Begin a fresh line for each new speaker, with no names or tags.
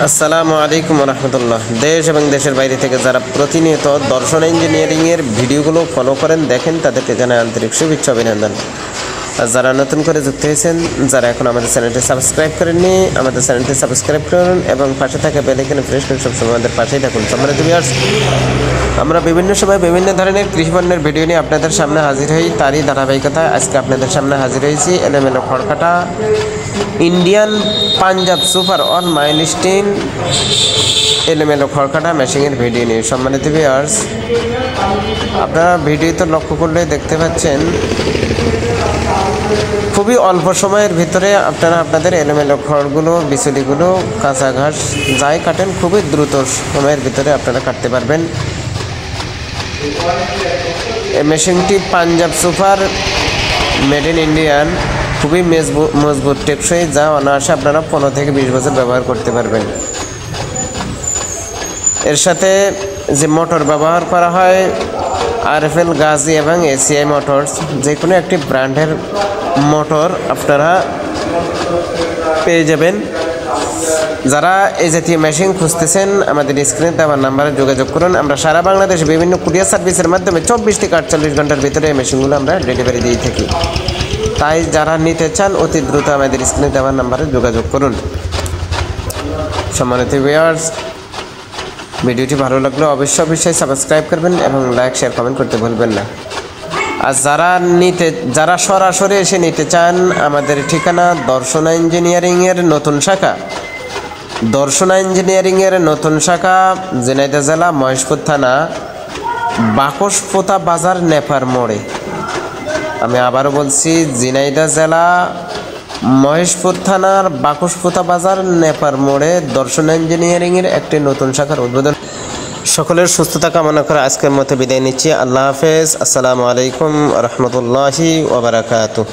আসসালামু আলাইকুম রহমতুল্লাহ। দেশ এবং দেশের বাইরে থেকে যারা প্রতিনিয়ত দর্শন ইঞ্জিনিয়ারিংয়ের ভিডিওগুলো ফলো করেন দেখেন তাদেরকে জানাই আন্তরিক শুভেচ্ছা অভিনন্দন। আর যারা নতুন করে যুক্ত হয়েছেন, যারা এখন আমাদের চ্যানেলটি সাবস্ক্রাইব করেননি, আমাদের চ্যানেলটি সাবস্ক্রাইব করুন এবং পাশে থাকা বেল আইকনে প্রেস করে সবসময় আমাদের পাশেই থাকুন। সম্মানিত ভিউয়ার্স, আমরা বিভিন্ন সময় বিভিন্ন ধরনের কৃষিপণ্যের ভিডিও নিয়ে আপনাদের সামনে হাজির হই। তারই ধারাবাহিকতায় আজকে আপনাদের সামনে হাজির হয়েছি এলোমেলো খড়কাটা Indian Punjab super on milestone এলোমেলো খড়কাটা মেশিনের ভিডিও নিয়ে। সম্মানিত ভিউয়ার্স, আপনারা ভিডিওতে লক্ষ্য করলে দেখতে পাচ্ছেন খুবই অল্প সময়ের ভিতরে আপনারা আপনাদের এলোমেলো খড়গুলো, বিচুলিগুলো, কাঁচা ঘাস যাই কাটেন খুবই দ্রুত সময়ের ভিতরে আপনারা কাটতে পারবেন। এই মেশিনটি Punjab super made in Indian, খুবই মজবুত টেকসই, যা অনায়াসে আপনারা 15 থেকে 20 বছর ব্যবহার করতে পারবেন। এর সাথে যে মোটর ব্যবহার করা হয় RFL গাজি এবং ACI মোটরস, যে কোনো একটি ব্র্যান্ডের মোটর আপনারা পেয়ে যাবেন। যারা এই জাতীয় মেশিন খুঁজতেছেন আমাদের স্ক্রিনে দেওয়া নাম্বারে যোগাযোগ করুন। আমরা সারা বাংলাদেশে বিভিন্ন কুরিয়ার সার্ভিসের মাধ্যমে 24 থেকে 48 ঘন্টার ভিতরে এই মেশিনগুলো আমরা ডেলিভারি দিয়ে থাকি। তাই যারা নিতে চান অতি দ্রুত আমাদের স্ক্রিনে দেওয়া নাম্বারে যোগাযোগ করুন। সম্মানিত ভিউয়ার্স, ভিডিওটি ভালো লাগলে অবশ্যই সাবস্ক্রাইব করবেন এবং লাইক শেয়ার কমেন্ট করতে ভুলবেন না। আর যারা সরাসরি এসে নিতে চান, আমাদের ঠিকানা দর্শনা ইঞ্জিনিয়ারিংয়ের নতুন শাখা ঝিনাইদহ জেলা মহেশপুর থানা বাকশপোতা বাজার নেপার মোড়ে। আমি আবারও বলছি, ঝিনাইদহ জেলা মহেশপুর থানার বাকশপোতা বাজার নেপার মোড়ে দর্শনা ইঞ্জিনিয়ারিংয়ের একটি নতুন শাখার উদ্বোধন। সকলের সুস্থতা কামনা করে আজকের মতো বিদায় নিচ্ছি। আল্লাহ হাফেজ। আসসালামু আলাইকুম রহমতুল্লাহি ওয়া বারাকাতুহু।